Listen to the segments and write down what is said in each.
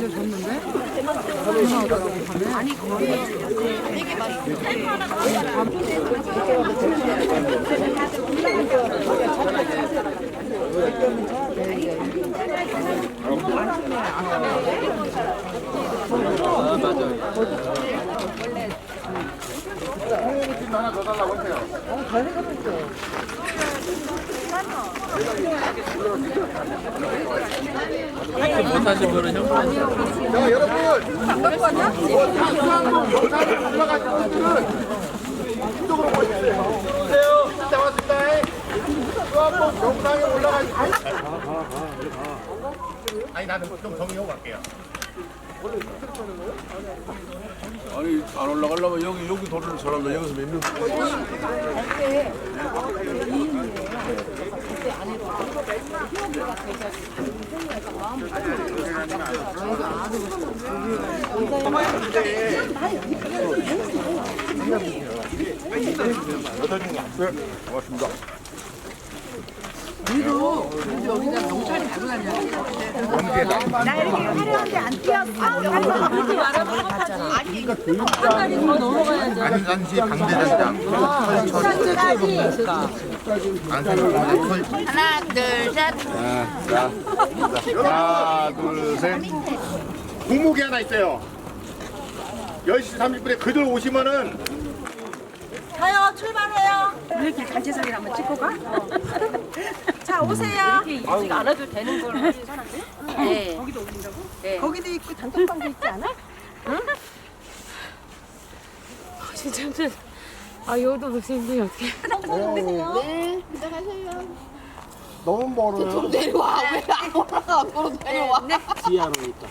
알려줬는데 전화하더라고 밤에. 아니 거기 되게 맛있어. 하나 더 달라고 하세요. 잘 생각했어요. 못하신 분은 형. 자, 여러분. 수상공 영상이 올라가신 분들은 이쪽으로 보시세요. 보세요. 자, 왔습니다. 수상공 영상이 올라가신 아니, 나는 좀 정리하고 갈게요. 아니 안 올라가려면 여기 도로를 저런다. 여기서 몇 명? 고맙습니다. 우리도 여기다 경찰이 달고 다녀야 돼. 나 이렇게 화려하게 안 뛰었어. 안산시 방대장장 하나, 둘, 셋. 하나, 둘, 셋. 공목이 하나 있어요. 10시 30분에 그들 오시면은 가요, 출발해요. 이렇게 단체사진 한번 찍고 가? 자, 오세요. 일찍 안 와도 되는 걸로 하는 사람들? 네. 거기도 오신다고? 네. 거기도 있고 단톡방도 있지 않아? 진짜 아 여기도 무슨인데 어떻게? 네, 들어가세요. 너무 멀어요. 내려와. 왜 안 올라가? 앞으로 내려와. 지하로 있다.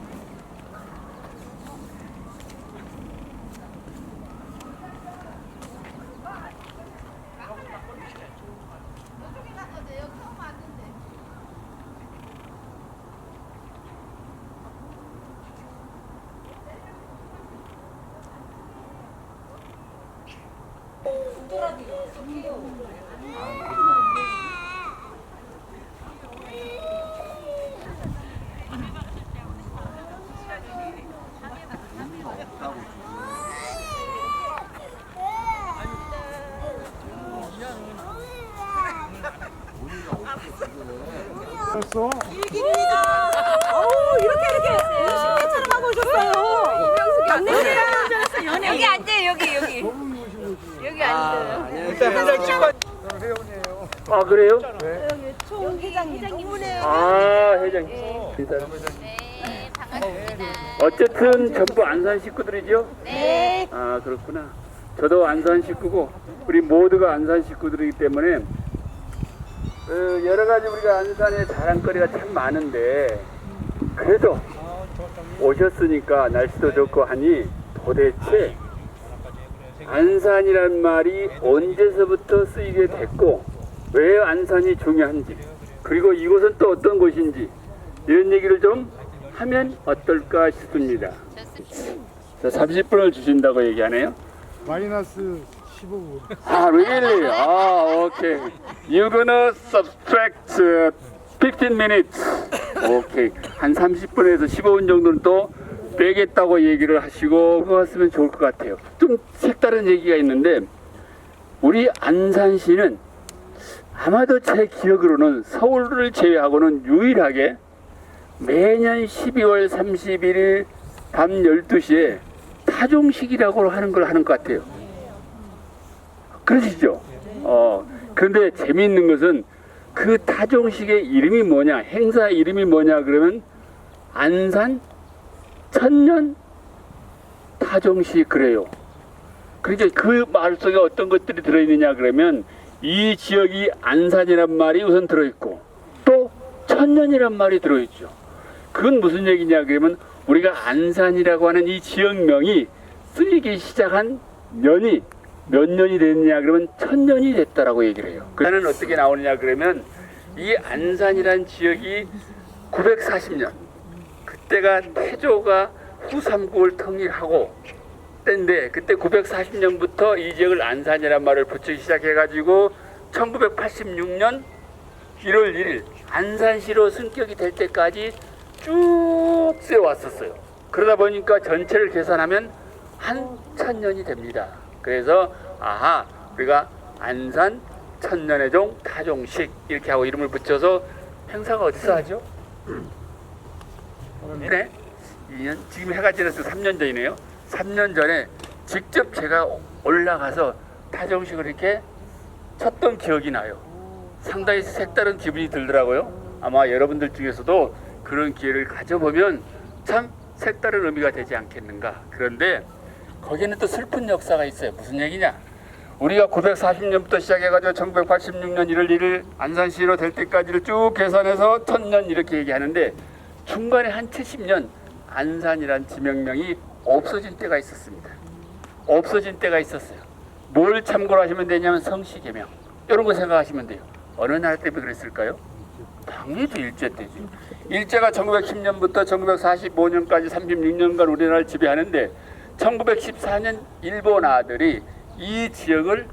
벌써? 일기입니다. 이렇게 20대처럼 하고 오셨어요. 연예인이랑 여기 앉아요 여기. 여기 앉아요. 아 그래요? 총 회장님. 아 회장님. 네 반갑습니다. 어쨌든 전부 안산 식구들이죠? 네. 아 그렇구나. 저도 안산 식구고 우리 모두가 안산 식구들이기 때문에 여러 가지 우리가 안산에 자랑거리가 참 많은데 그래도 오셨으니까 날씨도 좋고 하니 도대체 안산이란 말이 언제서부터 쓰이게 됐고 왜 안산이 중요한지 그리고 이곳은 또 어떤 곳인지 이런 얘기를 좀 하면 어떨까 싶습니다. 자, 30분을 주신다고 얘기하네요. 마이너스 15분. 아, really? 아, okay. You're gonna subtract 15 minutes. 오케이. 한 30분에서 15분 정도는 또 빼겠다고 얘기를 하시고 그거 했으면 좋을 것 같아요. 좀 색다른 얘기가 있는데 우리 안산시는 아마도 제 기억으로는 서울을 제외하고는 유일하게 매년 12월 31일 밤 12시에 타종식이라고 하는 걸 하는 것 같아요. 그러시죠? 그런데 재미있는 것은 그 타종식의 이름이 뭐냐, 행사 이름이 뭐냐 그러면 안산 천년 타종식 그래요. 그러니까 그 말 속에 어떤 것들이 들어있느냐 그러면 이 지역이 안산이란 말이 우선 들어있고 또 천년이란 말이 들어있죠. 그건 무슨 얘기냐 그러면 우리가 안산이라고 하는 이 지역명이 쓰이기 시작한 년이 몇 년이 됐냐 그러면 1000년이 됐다라고 얘기를 해요. 그는 어떻게 나오느냐 그러면 이 안산이란 지역이 940년 그때가 태조가 후삼국을 통일하고 때인데 그때 940년부터 이 지역을 안산이란 말을 붙이기 시작해가지고 1986년 1월 1일 안산시로 승격이 될 때까지 쭉 세워왔었어요. 그러다 보니까 전체를 계산하면 한 천년이 됩니다. 그래서 아하, 우리가 안산 천년의종 타종식 이렇게 하고 이름을 붙여서 행사가 어디서 하죠? 네? 2년? 지금 해가 지나서 3년 전이네요. 3년 전에 직접 제가 올라가서 타종식을 이렇게 쳤던 기억이 나요. 상당히 색다른 기분이 들더라고요. 아마 여러분들 중에서도 그런 기회를 가져보면 참 색다른 의미가 되지 않겠는가. 그런데 거기에는 또 슬픈 역사가 있어요. 무슨 얘기냐? 우리가 940년부터 시작해가지고 1986년 1월 1일 안산시로 될 때까지를 쭉 계산해서 1000년 이렇게 얘기하는데 중간에 한 70년 안산이란 지명명이 없어진 때가 있었습니다. 없어진 때가 있었어요. 뭘 참고로 하시면 되냐면 성시개명 이런 거 생각하시면 돼요. 어느 나라 때문에 그랬을까요? 당연히 일제 때지. 일제가 1910년부터 1945년까지 36년간 우리나라를 지배하는데 1914년 일본 아들이 이 지역을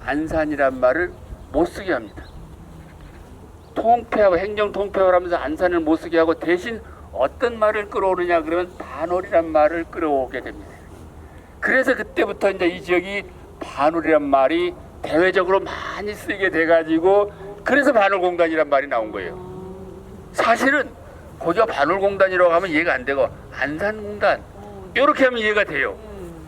안산이란 말을 못 쓰게 합니다. 통폐하고 행정 통폐를 하면서 안산을 못 쓰게 하고 대신 어떤 말을 끌어오느냐 그러면 반월이란 말을 끌어오게 됩니다. 그래서 그때부터 이제 이 지역이 반월이란 말이 대외적으로 많이 쓰이게 돼가지고 그래서 반월공단이란 말이 나온 거예요. 사실은 거기가 반월공단이라고 하면 이해가 안 되고 안산공단 이렇게 하면 이해가 돼요.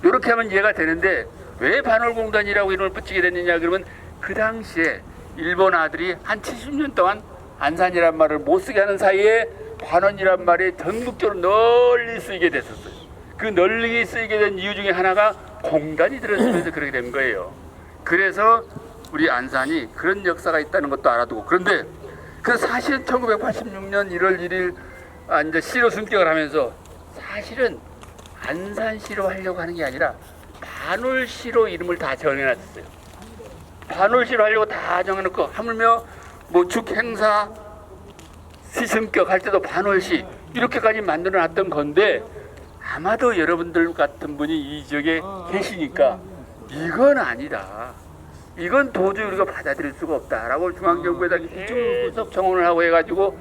이렇게 하면 이해가 되는데 왜 반월공단이라고 이름을 붙이게 됐느냐 그러면 그 당시에 일본 아들이 한 70년 동안 안산이란 말을 못 쓰게 하는 사이에 반원이란 말이 전국적으로 널리 쓰이게 됐었어요. 그 널리 쓰이게 된 이유 중에 하나가 공단이 들어서면서 그렇게 된 거예요. 그래서 우리 안산이 그런 역사가 있다는 것도 알아두고 그런데 그 사실은 1986년 1월 1일 이제 시로 승격을 하면서 사실은 안산시로 하려고 하는 게 아니라 반월시로 이름을 다 정해놨었어요. 반월시로 하려고 다 정해놓고 하물며 뭐 축행사 시승격 할 때도 반월시 이렇게까지 만들어놨던 건데 아마도 여러분들 같은 분이 이 지역에 계시니까 이건 아니다. 이건 도저히 우리가 받아들일 수가 없다라고 중앙정부에다 계속 청원을 하고 해가지고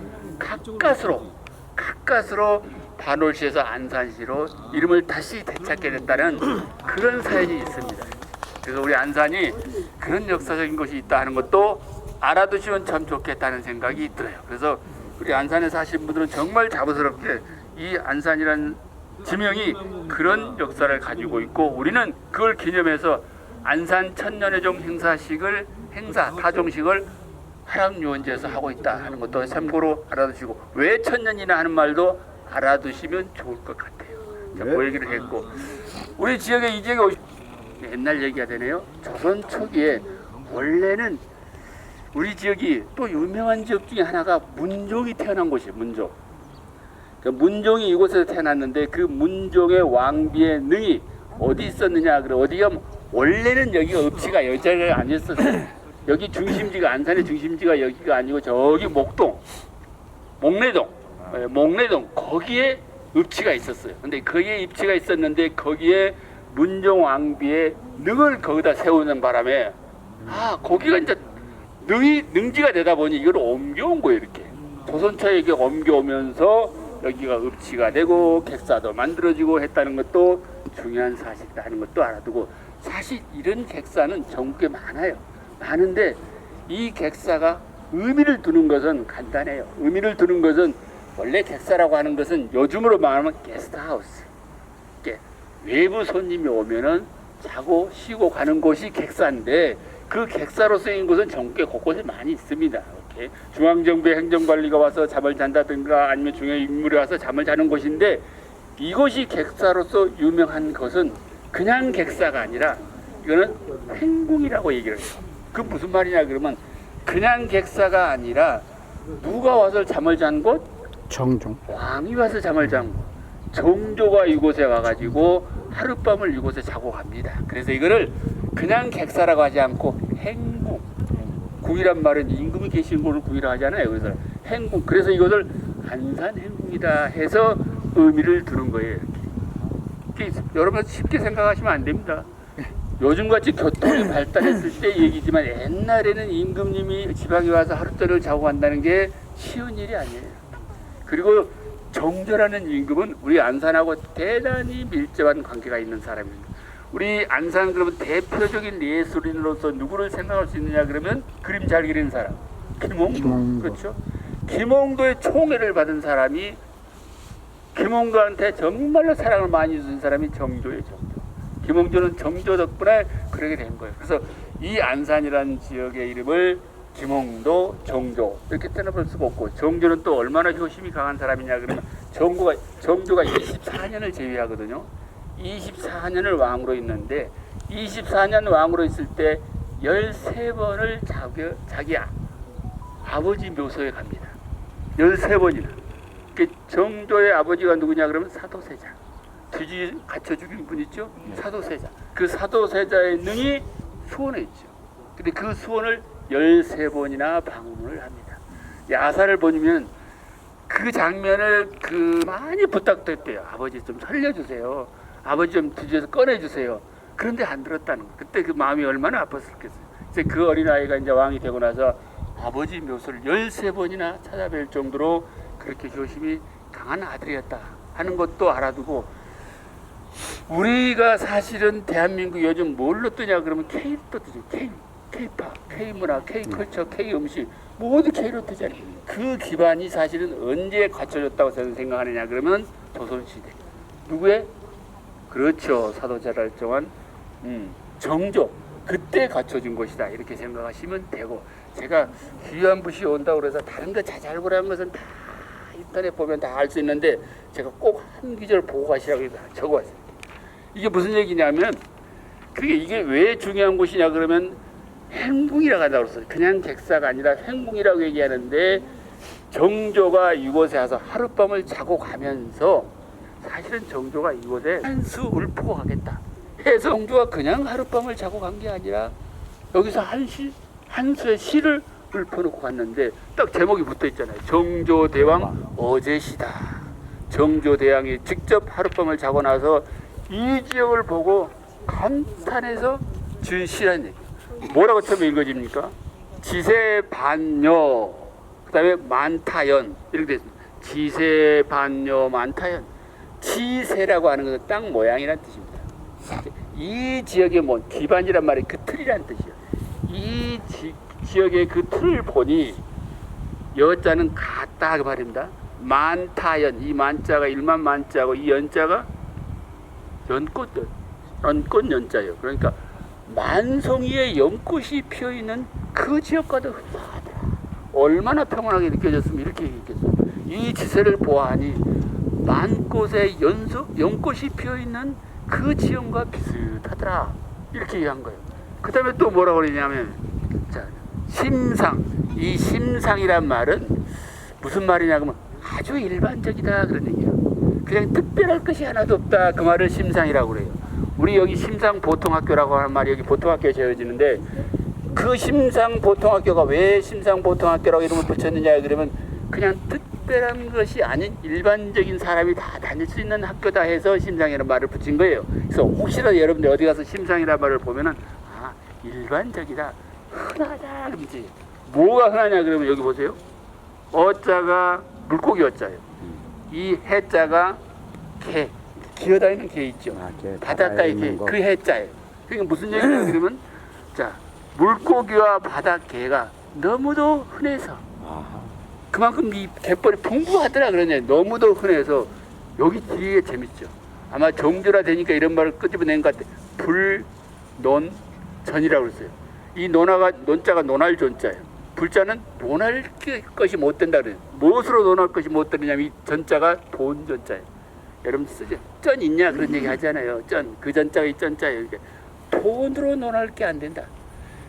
가까스로 반월시에서 안산시로 이름을 다시 되찾게 됐다는 그런 사연이 있습니다. 그래서 우리 안산이 그런 역사적인 것이 있다 하는 것도 알아두시면 참 좋겠다는 생각이 들어요. 그래서 우리 안산에 사신 분들은 정말 자부스럽게 이 안산이라는 지명이 그런 역사를 가지고 있고 우리는 그걸 기념해서 안산 천년의종 타종식을 화랑유원지에서 하고 있다 하는 것도 참고로 알아두시고 왜 천년이나 하는 말도 알아두시면 좋을 것 같아요. 자, 그 얘기를 했고 우리 지역에 이 지역에 옛날 얘기가 되네요. 조선 초기에 원래는 우리 지역이 또 유명한 지역 중에 하나가 문종이 태어난 곳이에요. 문종. 그 문종이 이곳에서 태어났는데 그 문종의 왕비의 능이 어디 있었느냐 그래 어디가 원래는 여기가 읍지가 여자가 아니었었어요. 여기 중심지가 안산의 중심지가 여기가 아니고 저기 목내동 거기에 읍지가 있었어요. 근데 거기에 입지가 있었는데 거기에 문종 왕비의 능을 거기다 세우는 바람에 거기가 이제 능지가 되다 보니 이걸 옮겨온 거예요. 이렇게 조선초에 옮겨오면서 여기가 읍지가 되고 객사도 만들어지고 했다는 것도 중요한 사실이다 하는 것도 알아두고 사실 이런 객사는 전국에 많은데 이 객사가 의미를 두는 것은 간단해요. 의미를 두는 것은 원래 객사라고 하는 것은 요즘으로 말하면 게스트하우스 외부 손님이 오면은 자고 쉬고 가는 곳이 객사인데 그 객사로 쓰인 곳은 전국에 곳곳에 많이 있습니다. 이렇게 중앙정부의 행정관리가 와서 잠을 잔다든가 아니면 중요 인물이 와서 잠을 자는 곳인데 이곳이 객사로서 유명한 것은 그냥 객사가 아니라 이거는 행궁이라고 얘기를 해요. 그 무슨 말이냐 그러면 그냥 객사가 아니라 누가 와서 잠을 잔 곳? 정종. 왕이 와서 잠을 잔 곳. 정조가 이곳에 와가지고 하룻밤을 이곳에 자고 갑니다. 그래서 이거를 그냥 객사라고 하지 않고 행궁. 궁이란 말은 임금이 계신 곳을 궁이라고 하잖아요. 그래서 행궁. 그래서 이것을 안산 행궁이다 해서 의미를 두는 거예요. 여러분 쉽게 생각하시면 안 됩니다. 요즘같이 교통이 발달했을 때 얘기지만 옛날에는 임금님이 지방에 와서 하룻밤을 자고 간다는 게 쉬운 일이 아니에요. 그리고 정조라는 임금은 우리 안산하고 대단히 밀접한 관계가 있는 사람입니다. 우리 안산 그러면 대표적인 예술인으로서 누구를 생각할 수 있느냐 그러면 그림 잘 그리는 사람 김홍도. 그렇죠. 김홍도의 총애를 받은 사람이 김홍도한테 정말로 사랑을 많이 준 사람이 정조예요. 정조. 김홍도는 정조 덕분에 그러게 된 거예요. 그래서 이 안산이라는 지역의 이름을 김홍도, 정조 이렇게 떠나볼 수가 없고, 정조는 또 얼마나 효심이 강한 사람이냐 그러면 정조가 24년을 제위하거든요. 24년을 왕으로 있는데 24년 왕으로 있을 때 13번을 자기 아버지 묘소에 갑니다. 13번이나. 정조의 아버지가 누구냐 그러면 사도세자. 뒤지 갇혀 죽인 분 있죠? 사도세자. 그 사도세자의 능이 수원에 있죠. 근데 그 수원을 13번이나 방문을 합니다. 야사를 보면 그 장면을 많이 부탁했대요. 아버지 좀 살려주세요. 아버지 좀 뒤에서 꺼내주세요. 그런데 안 들었다는 거예요. 그때 그 마음이 얼마나 아팠을겠어요. 이제 그 어린아이가 이제 왕이 되고 나서 아버지 묘소를 13번이나 찾아뵐 정도로 그렇게 효심이 강한 아들이었다 하는 것도 알아두고, 우리가 사실은 대한민국 요즘 뭘로 뜨냐 그러면 K로 뜨죠. K팝, K문화, K컬처, K음식 모두 K로 뜨잖아요. 그 기반이 사실은 언제 갖춰졌다고 저는 생각하느냐 그러면 조선시대. 누구의? 그렇죠. 사도세자를 정한 정조. 그때 갖춰진 것이다 이렇게 생각하시면 되고, 제가 귀환부시 온다고 그래서 다른 거 자잘보라는 것은 다 인터넷 보면 다 알 수 있는데 제가 꼭 한 기절 보고 가시라고 해서 적어왔어요. 이게 무슨 얘기냐면, 그게 이게 왜 중요한 곳이냐 그러면 행궁이라고 한다고 그랬어요. 그냥 객사가 아니라 행궁이라고 얘기하는데, 정조가 이곳에 와서 하룻밤을 자고 가면서 사실은 정조가 이곳에 한수 읊고 가겠다 해서 정조가 그냥 하룻밤을 자고 간 게 아니라 여기서 한수의 시를 읊어놓고 갔는데 딱 제목이 붙어 있잖아요. 정조대왕 어제시다. 정조대왕이 직접 하룻밤을 자고 나서 이 지역을 보고 감탄해서 준 시라는 얘기. 뭐라고 처음에 읽어집니까? 지세반여, 그 다음에 만타연 이렇게 되어 있습니다. 지세반여 만타연. 지세라고 하는 것은 땅 모양이라는 뜻입니다. 이 지역의 뭐 기반이란 말이 그 틀이라는 뜻이에요. 이 지역의 그 틀을 보니 여자는 같다 그 말입니다. 만타연, 이 만자가 일만 만자고 이 연자가 연꽃 연자예요. 그러니까 만송이의 연꽃이 피어있는 그 지역과도 흡사하더라. 얼마나 평온하게 느껴졌으면 이렇게 얘기했겠어요. 이 지세를 보아하니 만꽃의 연꽃이 피어있는 그 지형과 비슷하더라 이렇게 얘기한 거예요. 그 다음에 또 뭐라고 그러냐면, 자, 심상. 이 심상이란 말은 무슨 말이냐 그러면 아주 일반적이다 그런 얘기예요. 그냥 특별할 것이 하나도 없다 그 말을 심상이라고 그래요. 우리 여기 심상보통학교라고 하는 말이 여기 보통학교에 지어지는데, 그 심상보통학교가 왜 심상보통학교라고 이름을 붙였느냐 그러면 그냥 특별한 것이 아닌 일반적인 사람이 다 다닐 수 있는 학교다 해서 심상이라는 말을 붙인 거예요. 그래서 혹시라도 여러분들 어디 가서 심상이라는 말을 보면은 일반적이다, 흔하다 그러지. 뭐가 흔하냐 그러면 여기 보세요. 어자가 물고기 어자예요. 이 해자가 개, 기어다니는 개 있죠. 바닷가에 개, 그 해자예요. 그러니까 무슨 얘기냐 그러면, 자, 물고기와 바닷개가 너무도 흔해서 그만큼 이 갯벌이 풍부하더라 그러냐. 너무도 흔해서 여기 뒤에 재밌죠. 아마 정조라 되니까 이런 말을 끄집어낸 것 같아. 불논전이라고 그랬어요. 이 논자가 논할 존자예요. 불자는 논할 것이 못 된다 그래요. 무엇으로 논할 것이 못 되느냐면 이 전자가 돈 전자예요. 여러분 쓰죠. 쩐 있냐 그런 얘기 하잖아요. 쩐, 그 전자가 이 전자예요. 이렇게 돈으로 논할 게 안 된다.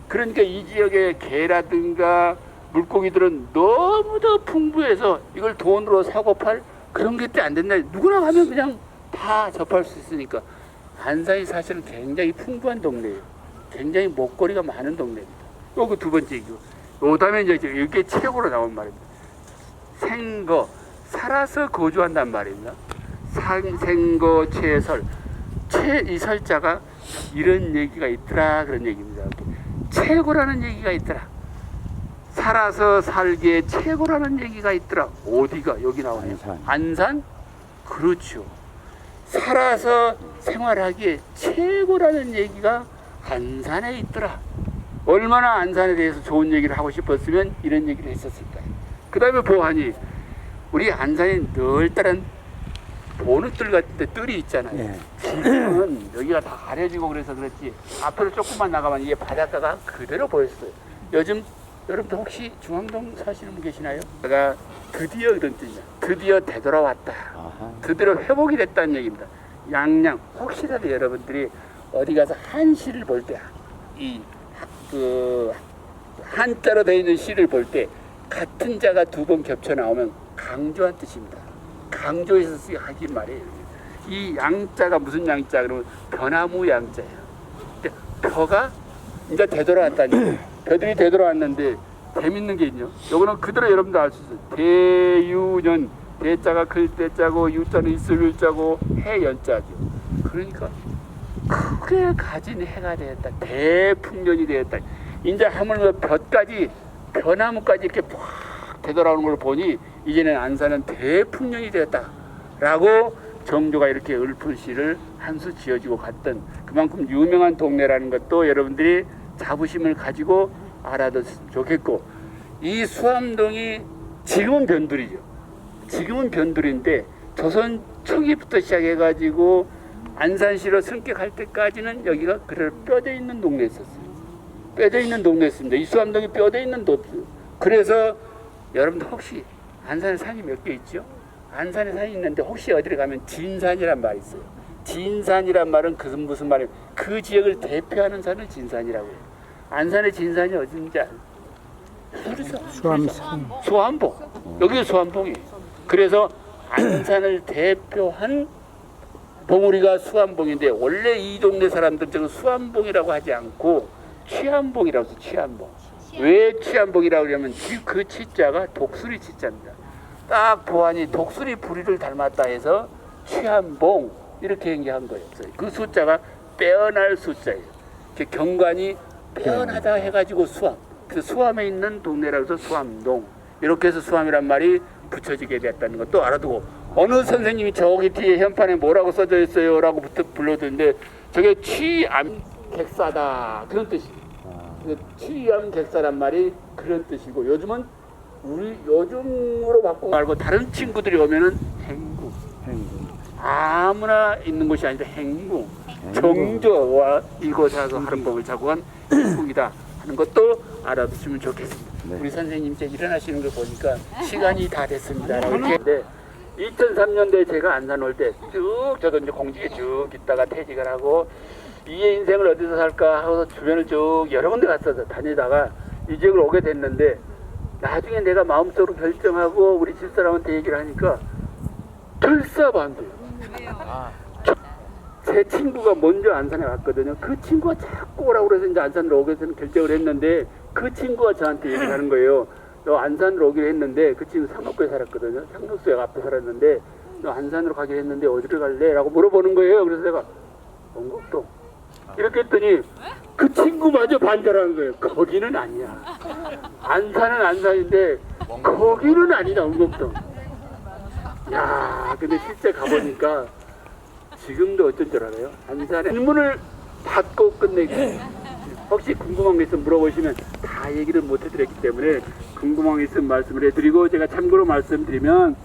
그러니까 이 지역의 개라든가 물고기들은 너무도 풍부해서 이걸 돈으로 사고 팔 그런 게 안 된다. 누구나 가면 그냥 다 접할 수 있으니까. 안산이 사실은 굉장히 풍부한 동네예요. 굉장히 먹거리가 많은 동네입니다. 요거 두 번째 얘기고. 그 다음에 이제 이게 책으로 나온 말입니다. 생거, 살아서 거주한단 말입니다. 생거, 최설. 이 설자가 이런 얘기가 있더라 그런 얘기입니다. 최고라는 얘기가 있더라. 살아서 살기에 최고라는 얘기가 있더라. 어디가? 여기 나오네요. 안산? 그렇죠. 살아서 생활하기에 최고라는 얘기가 안산에 있더라. 얼마나 안산에 대해서 좋은 얘기를 하고 싶었으면 이런 얘기를 했었을까요? 그 다음에 보아하니 우리 안산에 널따란 보느뜰 같은 데 뜰이 있잖아요. 예. 지금은 여기가 다 가려지고 그래서 그렇지 앞으로 조금만 나가면 이게 바닷가가 그대로 보였어요. 요즘 여러분들 혹시 중앙동 사시는 분 계시나요? 제가 드디어 이런 뜻이야. 드디어 되돌아왔다. 아하. 그대로 회복이 됐다는 얘기입니다. 양양 혹시라도 여러분들이 어디 가서 한시를 볼 때 이 그 한자로 되어 있는 시를 볼 때 같은 자가 두 번 겹쳐 나오면 강조한 뜻입니다. 강조해서 쓰기 하긴 말이에요. 이 양자가 무슨 양자 그러면 벼나무 양자예요. 근데 벼가 이제 되돌아왔다니 벼들이 되돌아왔는데 재밌는 게 있죠. 요거는 그대로 여러분도 알 수 있어요. 대유년 대자가 클 때자고 유자는 있을 유자고 해연자죠. 그러니까 크게 가진 해가 되었다. 대풍년이 되었다. 이제 하물며 벼까지 벼나무까지 이렇게 팍 되돌아오는 걸 보니 이제는 안산은 대풍년이 되었다라고 정조가 이렇게 읊은 한 수 지어지고 갔던 그만큼 유명한 동네라는 것도 여러분들이 자부심을 가지고 알아뒀으면 좋겠고 이 수암동이 지금은 변두리죠. 지금은 변두리인데 조선 초기부터 시작해가지고 안산시로 승격할 때까지는 여기가 그대로 뼈대 있는 동네였었어요. 뼈대 있는 동네였습니다. 이 수암동이 뼈대 있는 도시. 그래서 여러분들 혹시 안산에 산이 몇 개 있죠? 안산에 산이 있는데 혹시 어디를 가면 진산이란 말이 있어요. 진산이란 말은 무슨 말이에요? 그 지역을 대표하는 산을 진산이라고 해요. 안산의 진산이 어딘지 알아요? 수암봉. 여기가 수암봉이에요. 그래서 안산을 대표한 봉우리가 수암봉인데 원래 이 동네 사람들은 수암봉이라고 하지 않고 취암봉이라고 해서 취암봉. 왜 취암봉이라고 그러냐면 그 치자가 독수리 치자입니다. 딱 보아하니 독수리 부리를 닮았다 해서 취암봉 이렇게 얘기한 거예요. 그 숫자가 빼어날 숫자예요. 경관이 빼어나다 해가지고 수암. 그래서 수암에 있는 동네라고 해서 수암동. 이렇게 해서 수암이란 말이 붙여지게 됐다는 것도 알아두고 어느 선생님이 저기 뒤에 현판에 뭐라고 써져 있어요? 라고 불러드는데 저게 취암객사다 그런 뜻이에요. 취암객사란 말이 그런 뜻이고 요즘은 우리 요즘으로 바꾸고 말고 다른 친구들이 오면은 행궁. 아무나 있는 곳이 아니라 행궁. 정조와 이곳에 와서 하룻밤을 자고 한 행궁이다 하는 것도 알아두시면 좋겠습니다. 네. 우리 선생님 이제 일어나시는 걸 보니까 시간이 다 됐습니다. 이렇게 했는데 2003년도에 제가 안산 올 때 쭉 저도 이제 공직에 쭉 있다가 퇴직을 하고 이의 인생을 어디서 살까 하고서 주변을 쭉 여러 군데 갔어서 다니다가 이 지역을 오게 됐는데 나중에 내가 마음속으로 결정하고 우리 집사람한테 얘기를 하니까 결사반대요. 제 친구가 먼저 안산에 왔거든요. 그 친구가 자꾸 오라고 그래서 이제 안산으로 오게 해서 결정을 했는데 그 친구가 저한테 얘기를 하는 거예요. 너 안산으로 오기로 했는데 그 친구 상록구에 살았거든요. 상록수역 앞에 살았는데 너 안산으로 가기로 했는데 어디로 갈래? 라고 물어보는 거예요. 그래서 내가 원곡동 이렇게 했더니 그 친구마저 반대를 하는 거예요. 거기는 아니야. 안산은 안산인데 거기는 아니다. 원곡동. 야, 근데 실제 가보니까 지금도 어쩐 줄 알아요? 안산에 질문을 받고 끝내기. 혹시 궁금한 게 있으면 물어보시면 다 얘기를 못 해드렸기 때문에 궁금한 게 있으면 말씀을 해드리고 제가 참고로 말씀드리면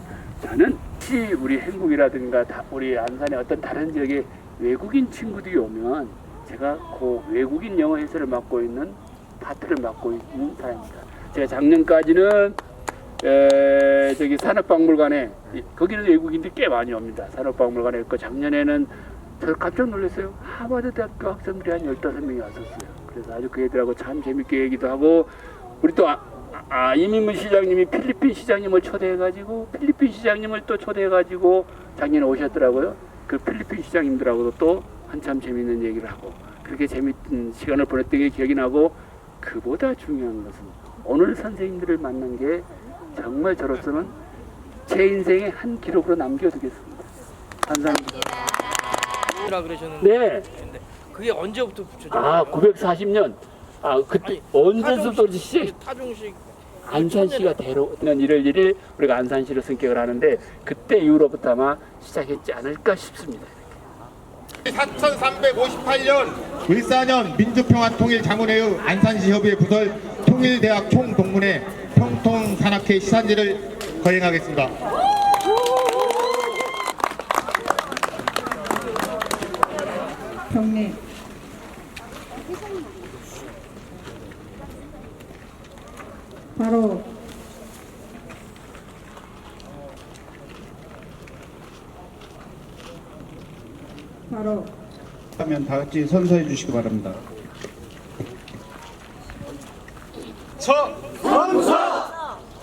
저는 혹시 우리 행궁이라든가 우리 안산의 어떤 다른 지역에 외국인 친구들이 오면 제가 그 외국인 영어 해설을 맡고 있는 파트를 맡고 있는 사람입니다. 제가 작년까지는 저기 산업박물관에 거기는 외국인들이 꽤 많이 옵니다. 산업박물관에 있고 작년에는 저 깜짝 놀랐어요. 하버드 대학교 학생들이 한 15명이 왔었어요. 그래서 아주 그 애들하고 참 재밌게 얘기도 하고 우리 또 이민문 시장님이 필리핀 시장님을 초대해가지고 필리핀 시장님을 또 초대해가지고 작년에 오셨더라고요. 그 필리핀 시장님들하고도 또 한참 재밌는 얘기를 하고 그렇게 재밌는 시간을 보냈던 게 기억이 나고 그보다 중요한 것은 오늘 선생님들을 만난 게 정말 저로서는 제 인생의 한 기록으로 남겨두겠습니다. 감사합니다. 라 그러셨는데 네. 그게 언제부터 붙여져? 940년. 그때 아니, 언제부터 시작? 타종식 안산시가 데려오는 1월 1일 우리가 안산시로 승격을 하는데 그때 이후로부터 아마 시작했지 않을까 싶습니다. 4358년 을사년 민주평화통일자문회의 안산시 협의회 부설 통일대학 총동문회 평통산악회 시산제를 거행하겠습니다. 경례. 바로 하면 다 같이 선서해 주시기 바랍니다.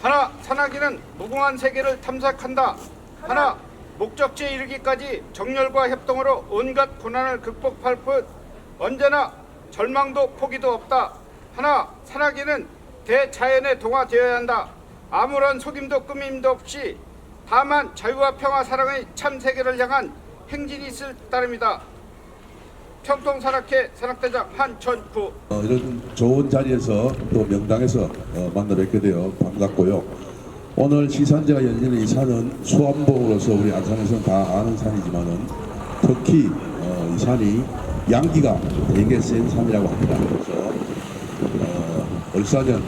하나, 산악인은 무궁한 세계를 탐색한다. 하나, 목적지에 이르기까지 정열과 협동으로 온갖 고난을 극복할 뿐 언제나 절망도 포기도 없다. 하나, 산악인은 대자연에 동화되어야 한다. 아무런 속임도 꾸밈도 없이 다만 자유와 평화 사랑의 참 세계를 향한 행진이 있을 따름이다. 평통산악회 산악대장 한천구. 이런 좋은 자리에서 또 명당에서 만나 뵙게 되어 반갑고요. 오늘 시산제가 열리는 이 산은 수암봉으로서 우리 안산에서는 다 아는 산이지만은 특히 이 산이 양기가 되게 센 산이라고 합니다. 그래서 을사년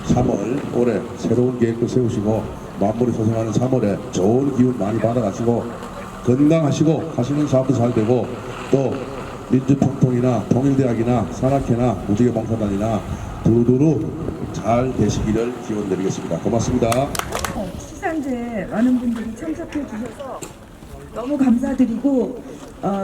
3월 올해 새로운 계획도 세우시고 만물이 소생하는 3월에 좋은 기운 많이 받아가시고 건강하시고 하시는 사업도 잘 되고 또 민주평통이나 통일대학이나 산악회나 무지개봉사단이나 두루두루 잘 되시기를 기원드리겠습니다. 고맙습니다. 시상제에 많은 분들이 참석해 주셔서 너무 감사드리고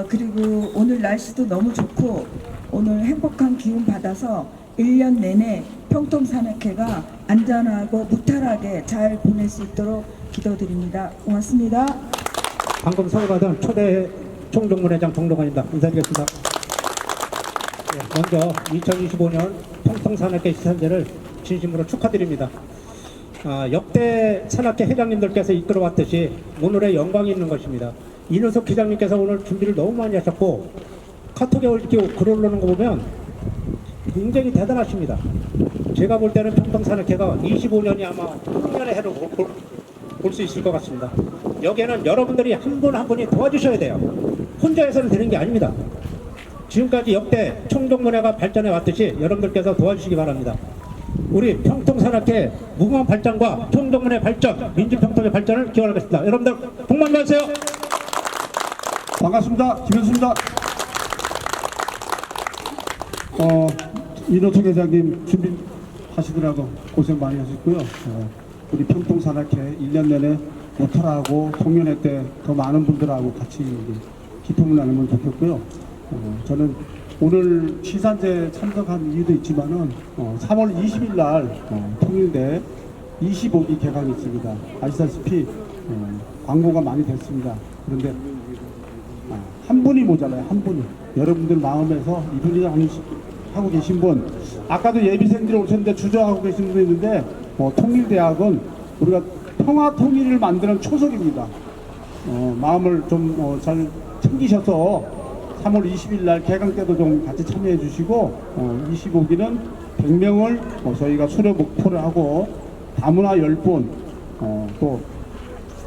그리고 오늘 날씨도 너무 좋고 오늘 행복한 기운 받아서 1년 내내 평통산악회가 안전하고 무탈하게 잘 보낼 수 있도록 기도드립니다. 고맙습니다. 방금 선거받은 초대 총동문회장 정동환입니다. 인사드리겠습니다. 먼저 2025년 평통산악회 시산제를 진심으로 축하드립니다. 역대 산악회 회장님들께서 이끌어왔듯이 오늘의 영광이 있는 것입니다. 이노석 회장님께서 오늘 준비를 너무 많이 하셨고 카톡에 올리고 글 올리는 거 보면 굉장히 대단하십니다. 제가 볼 때는 평통산악회가 25년이 아마 풍년의 해로 볼 수 있을 것 같습니다. 여기에는 여러분들이 한 분 한 분이 도와주셔야 돼요. 혼자 해서는 되는 게 아닙니다. 지금까지 역대 총동문회가 발전해 왔듯이 여러분들께서 도와주시기 바랍니다. 우리 평통산악회 무궁한 발전과 총동문회 발전, 민주평통의 발전을 기원하겠습니다. 여러분들 복 많이 받으세요. 반갑습니다. 김현수입니다. 이노석 회장님 준비하시느라고 고생 많이 하셨고요. 우리 평통산악회 1년 내내 무탈하고 통연회 때 더 많은 분들하고 같이 기쁨을 나누면 좋겠고요. 저는 오늘 시산제 참석한 이유도 있지만은 3월 20일 날 통일대 25기 개강이 있습니다. 아시다시피 광고가 많이 됐습니다. 그런데 한 분이 모자라요. 한 분이. 여러분들 마음에서 이분이 하고 계신 분, 아까도 예비생들이 오셨는데 주저하고 계신 분도 있는데 통일대학은 우리가 평화 통일을 만드는 초석입니다. 마음을 좀 잘 챙기셔서 3월 20일 날 개강 때도 좀 같이 참여해 주시고 25기는 100명을 저희가 수료 목표를 하고 다문화 10분 또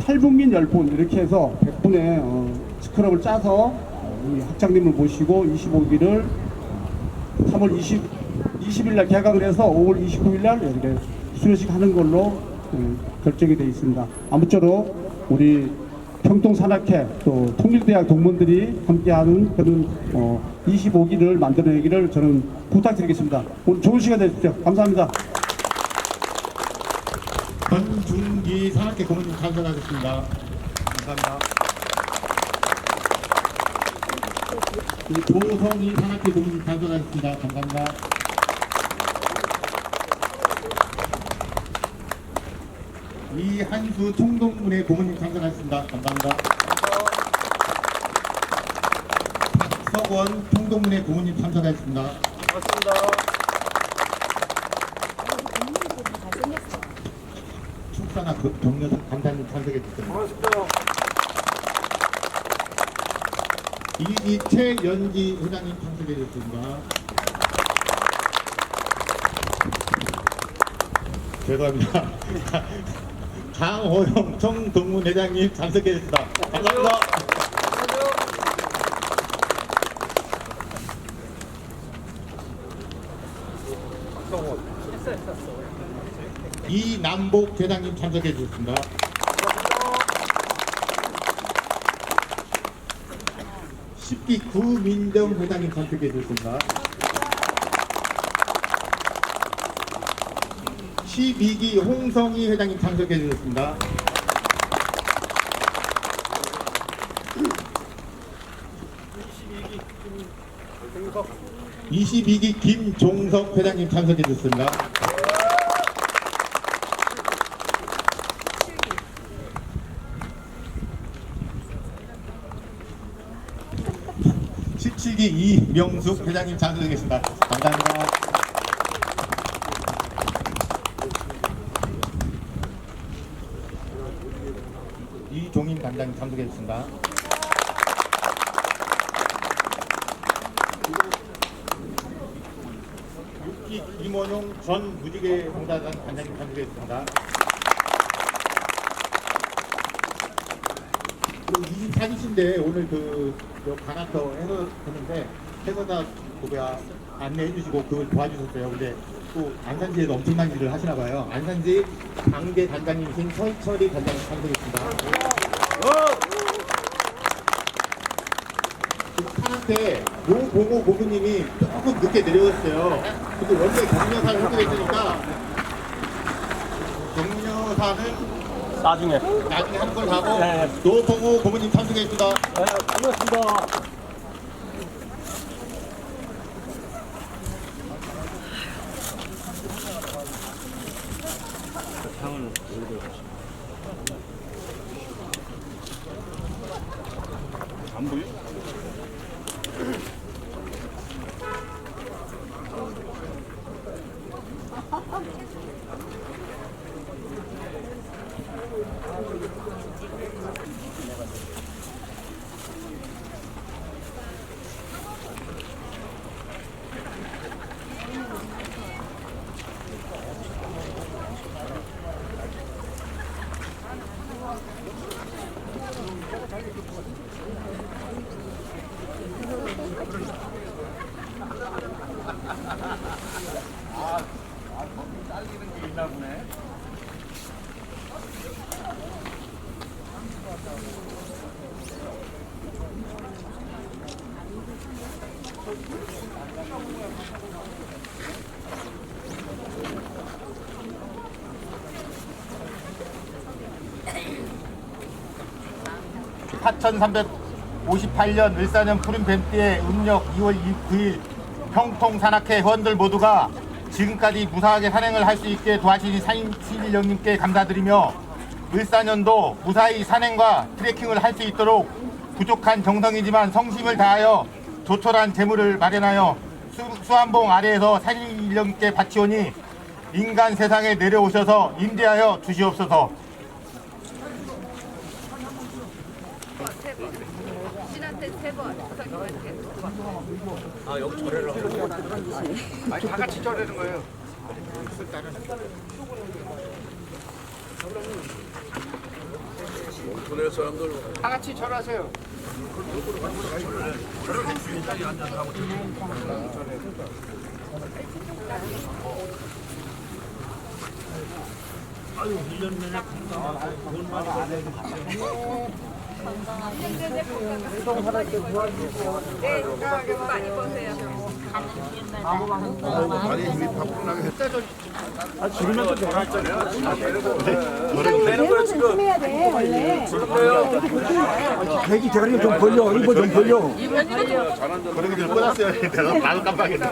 탈북민 10분 이렇게 해서 100분의 스크럽을 짜서 우리 학장님을 모시고 25기를 3월 20일 날 개강을 해서 5월 29일 날 이렇게 수료식 하는 걸로 결정이 되어 있습니다. 아무쪼록 우리 평통산악회 또 통일대학 동문들이 함께하는 그런 25기를 만들어내기를 저는 부탁드리겠습니다. 오늘 좋은 시간 되십시오. 감사합니다. 권중기 산악회 고문님 참석하셨습니다. 감사합니다. 조성희 산악회 고문님 참석하셨습니다. 감사합니다. 이한수 총동문회 고문님 참석하셨습니다. 감사합니다. 박석원 총동문회 고문님 참석하셨습니다. 고맙습니다. 축사나 정여선 감사님 참석해 주셨습니다. 고맙습니다. 이채 연기 회장님 참석해 주셨습니다. 죄송합니다. 강호영 총동문회장님 참석해 주셨습니다. 감사합니다. 이남복 회장님 참석해 주셨습니다. 십기 구민정 회장님 참석해 주셨습니다. 12기 홍성희 회장님 참석해 주셨습니다. 22기 김종석 회장님 참석해 주셨습니다. 17기 이명숙 회장님 참석해 계십니다. 감사합니다. 이종인 단장님 참석해 주셨습니다. 김원용 전 무지개 봉사단 단장님 참석했습니다. 24기신데 오늘 관악터 했는데 해서다 안내해 주시고 그걸 도와주셨어요. 근데 또 안산지에도 엄청난 일을 하시나 봐요. 안산지 당대 단장님이신 서희철이 단장님 참석했습니다. 산한테 노봉호 고문님이 조금 늦게 내려왔어요. 근데 원래 경려사를 하기로 했으니까 경려사는 나중에 한 걸 하고 노봉호 고문님 참석했습니다. 반갑습니다. 안 보여? (4358년) 을사년 푸른 뱀띠의 음력 2월 9일 평통 산악회 회원들 모두가 지금까지 무사하게 산행을 할 수 있게 도와주신 산신령님께 감사드리며 을사년도 무사히 산행과 트레킹을 할 수 있도록 부족한 정성이지만 성심을 다하여 조촐한 재물을 마련하여 수암봉 아래에서 산신령님께 바치오니 인간 세상에 내려오셔서 임재하여 주시옵소서. 신한테 3번, 아 여기 절에를 아니 다 같이 절하는 거예요. 전에 사람들 다 같이 절하세요. 아유, 1년 내내 돈 많이 받아야 많이 보세요. 많이 힘이 팍팍 나게 지금은 또 내가 내는 거야 지금. 해야 돼 원래. 대기 대가리 좀 벌려. 이거 좀 벌려. 그러기 전에 꽂았어야 되는데 나도 깜빡했네.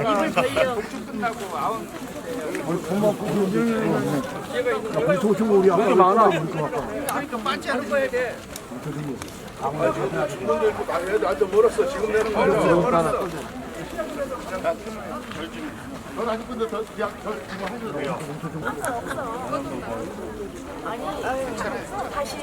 우리 아까 많아. 그러니까 많지 않은 거야 돼. 중동도 있고 많이 해도 아주 멀었어. 지금 내는 거야. 멀었어. 전 아직 근데 저 그냥 저 그거 해도 돼요. 다시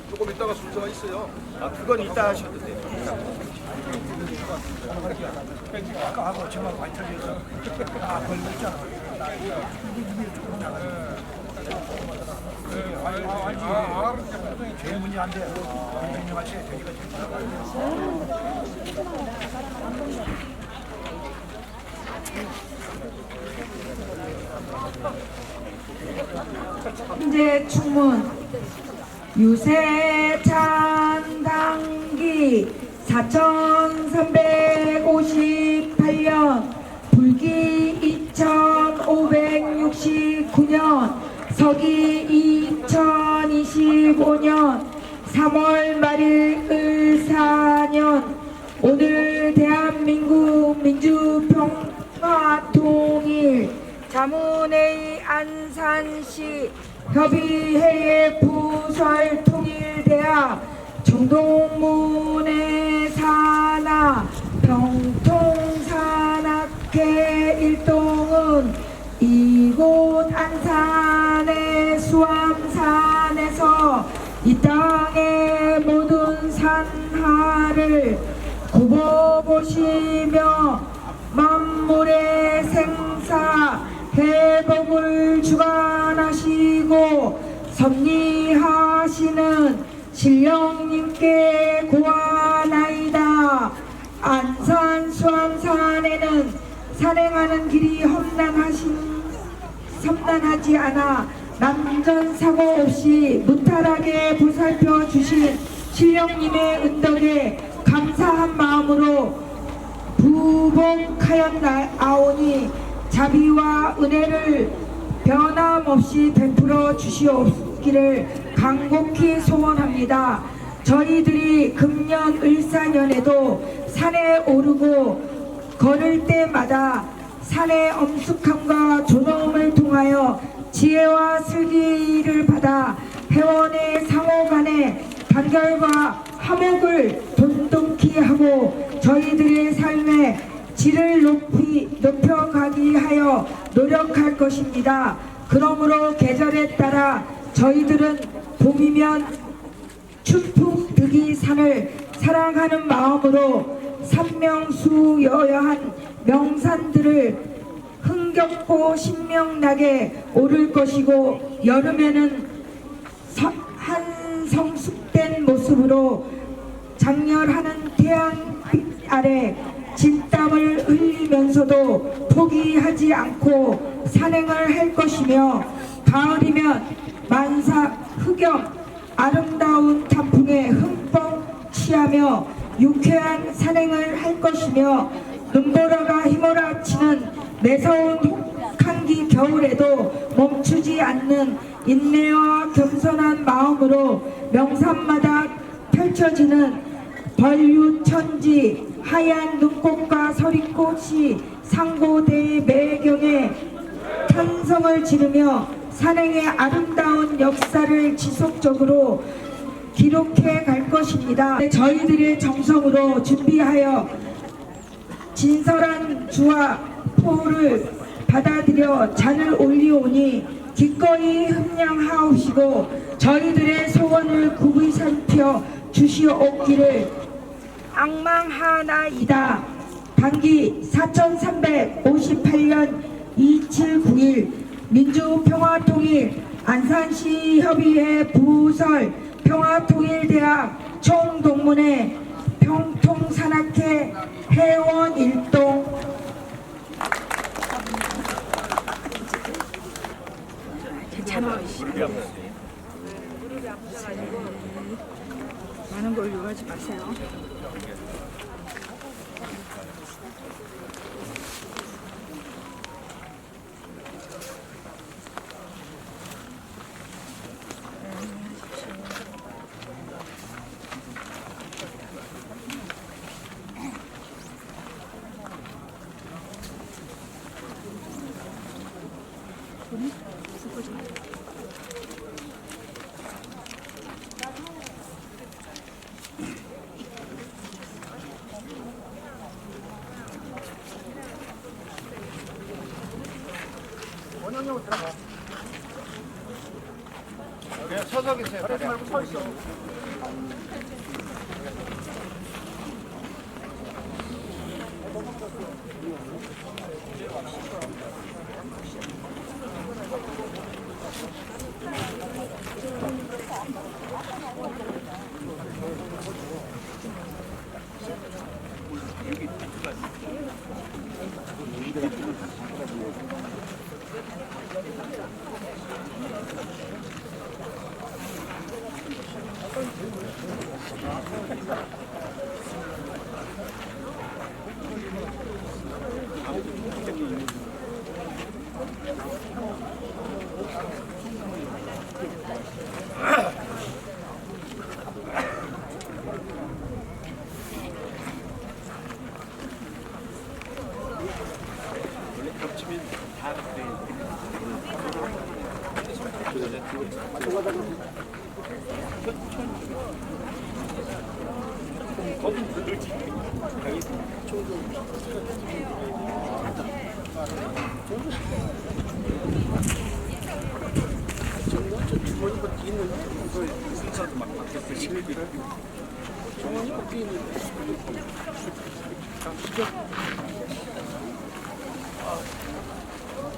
조금 이따가 순서가 있어요. 아, 그건 이따 하셔도 돼요. 아까 하고 정말 많이 틀려서 아 걸고 있잖아. 제일 문제 안 돼. 선생님같이 되기가 현재 충문 유세찬 당기 4358년 불기 2569년 서기 2025년 3월 말일 을사년 오늘 대한민국 민주평화통일 자문회의 안산시 협의회의 부설 통일대학 정동문의 산하 평통산악회 일동은 이곳 안산의 수암산에서 이 땅의 모든 산하를 굽어보시며 만물의 생사 회복을 주관하시고 섭리하시는 신령님께 고하나이다. 안산 수암산에는 산행하는 길이 험난하지 않아 남전사고 없이 무탈하게 보살펴 주신 신령님의 은덕에 감사한 마음으로 부복하였나오니 자비와 은혜를 변함없이 베풀어 주시옵기를 간곡히 소원합니다. 저희들이 금년 을사년에도 산에 오르고 걸을 때마다 산의 엄숙함과 존엄을 통하여 지혜와 슬기를 받아 회원의 상호간의 단결과 화목을 돈독히 하고 저희들의 삶의 질을 높여가기 하여 노력할 것입니다. 그러므로 계절에 따라 저희들은 봄이면 춘풍득이산을 사랑하는 마음으로 산명수여여한 명산들을 흥겹고 신명나게 오를 것이고 여름에는 한성숙된 모습으로 장렬하는 태양빛 아래 진땀을 흘리면서도 포기하지 않고 산행을 할 것이며 가을이면 만사 흑염 아름다운 단풍에 흠뻑 취하며 유쾌한 산행을 할 것이며 눈보라가 휘몰아치는 매서운 혹한기 겨울에도 멈추지 않는 인내와 겸손한 마음으로 명산마다 펼쳐지는 벌유천지 하얀 눈꽃과 서리꽃이 상고대의 매경에 탄성을 지르며 산행의 아름다운 역사를 지속적으로 기록해 갈 것입니다. 저희들의 정성으로 준비하여 진설한 주와 포를 받아들여 잔을 올리오니 기꺼이 흠양하옵시고 저희들의 소원을 굽이 살펴 주시옵기를 악망하나이다. 단기 4358년 27, 9일 민주평화통일 안산시 협의회 부설 평화통일대학 총동문회 평통산악회 회원 일동 많은 걸 요구하지 마세요. 서서 계세요. 말고 서 있어.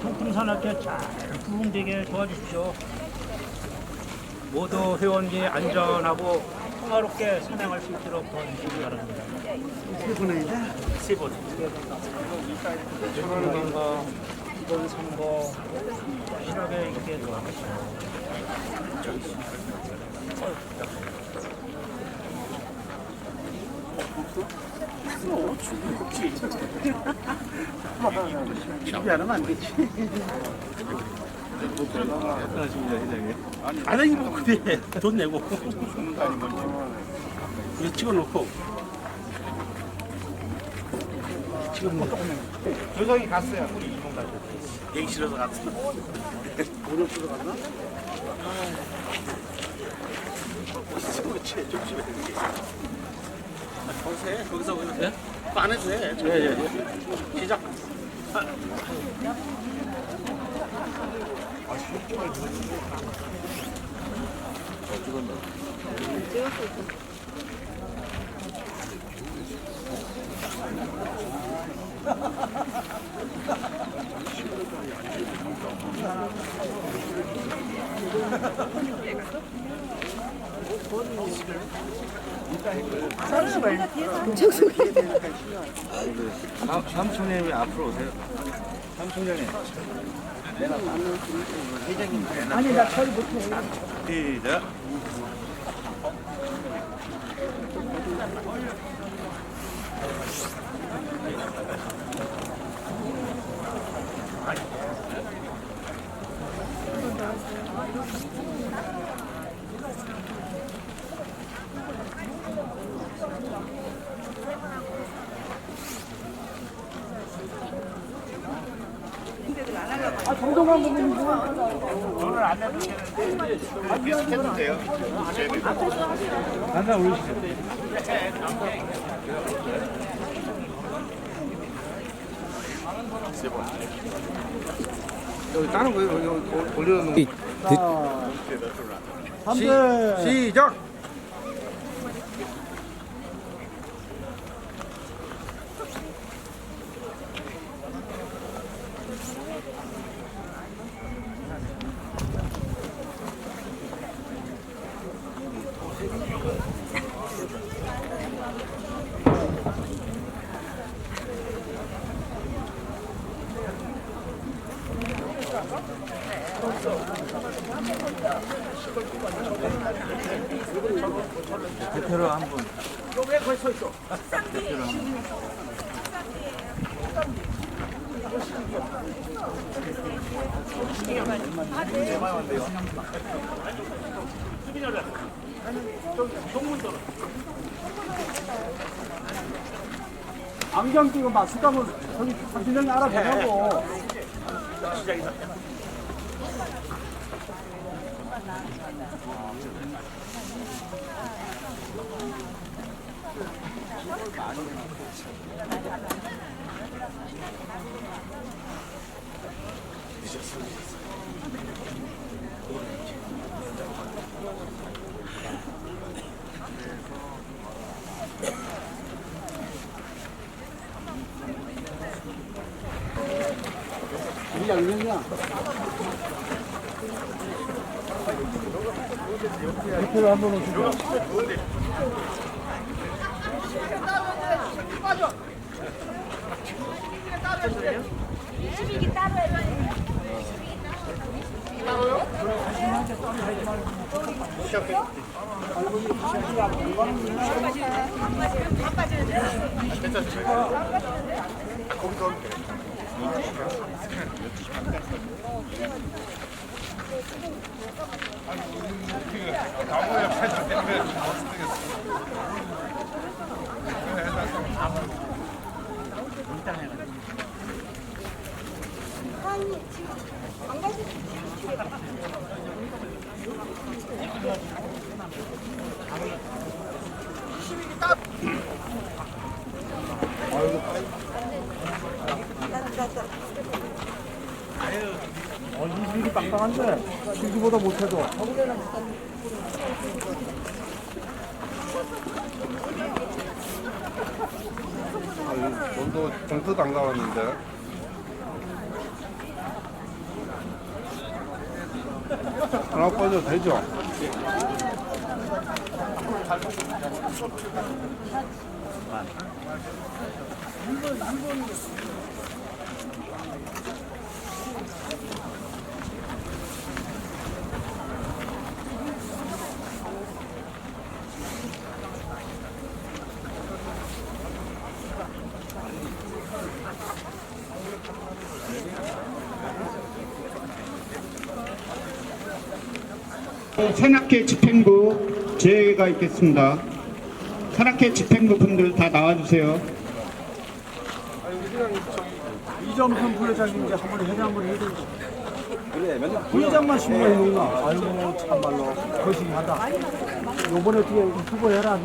평통산악회 잘 부흥되게 도와주십시오. 모두 회원이 안전하고 평화롭게 선행할 수 있도록 도와주시기 바랍니다. 세 번이다? 세 번. 건강과 기본 선거 확실하게 있게 도와주십시오. 준비하면 안 되지. 아니 뭐 그래 돈 내고 이거 찍어놓고 지금 조석이 갔어요. 얘기 싫어서 갔어. 오늘 쓰러 갔나? 조심해. 거기서 거기서 네? 안에서 해. 예. 시작. 삼총장님 앞으로 오세요. 삼총장님. 회장님. 아니 나 처리 못해. 시작. 정동환 부모님 오늘 안 해도 되는데 비슷해도 돼요. 하나 올리시죠. 여기 다른 거 여기 올려놓는 거. 시작. 대표로 한 분. 왜 거기 서 있어? 안경 끼고 마스크 하면 저기 당신은 알아보냐고. 대표를 한번 오시죠. 이슬이 빵빵한데 실기보다 못해도. 오늘도 정서도 안 가봤는데. 하나 꺼져도 되죠? 산악회 집행부 제외가 있겠습니다. 산악회 집행부 분들 다 나와주세요. 이점순 부회장님 이제 한번 회장 한번 해야 되죠. 그래, 맨날 부회장만 신고해 놓나. 아이고 참말로 거시기하다. 요번에 어떻게 후보해라.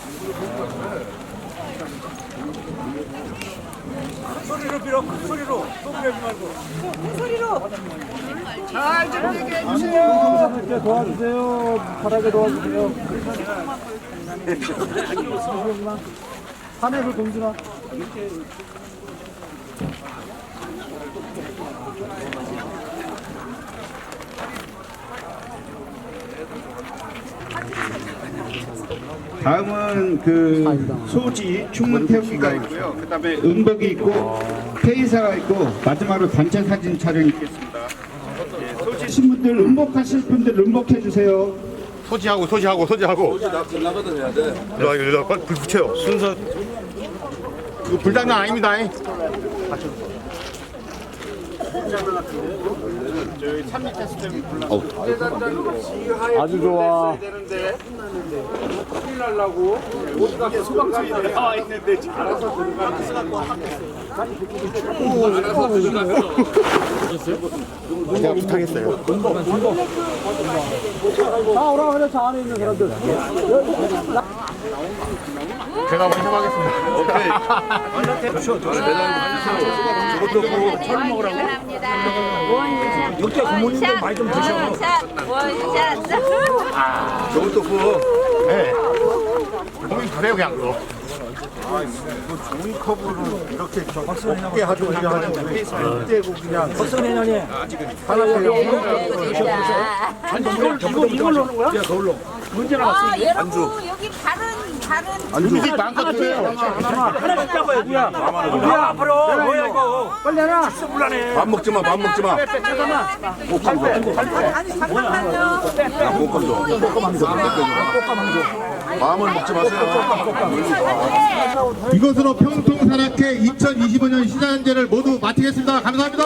소리로 빌어, 큰 소리로. 소리내지 말고. 큰 소리로. 잘 좀 얘기해 주세요. 이렇게 도와주세요. 편하게 도와주세요. 산에서 동준아. 다음은 그 소지 충문 태우기가 있고요. 그다음에 음복이 있고 페이사가 있고 마지막으로 단체 사진 촬영이 있겠습니다. 소지신 분들 음복하실 분들 음복해 주세요. 소지하고. 소지 다 끝나거든 해야 돼. 일로 와, 불 붙여요. 순서. 이거 불장난 아닙니다. 아주 좋아. 큰일 날라고 모두가 수박까지 나와 있는데 지금 알아서 제가 부탁했어요. 다 오라 그래, 저 안에 있는 사람들. 제가 먼저 하겠습니다. 오케이. 저것도 철 먹으라고. 역대 부모님들 많이 좀 드셔. 원샷. 저것도 네. 고민 그래요 그냥 그거. 종이컵으로 이렇게 적게 하고 그냥 하는데 페이스북 떼고 그냥 박선혜년이 하나 이걸로 하는 거야? 야, 그걸로 문제 나왔어. 여러분 여기 다른 음식 마음껏 드세요. 하나씩 잡아요, 누야. 누야, 앞으로. 뭐야, 이거. 빨리 하나. 몰라네. 밥 먹지 마, 밥 먹지 마. 마음을 먹지 마세요. 이것으로 평통산악회 2025년 시상제를 모두 마치겠습니다. 감사합니다.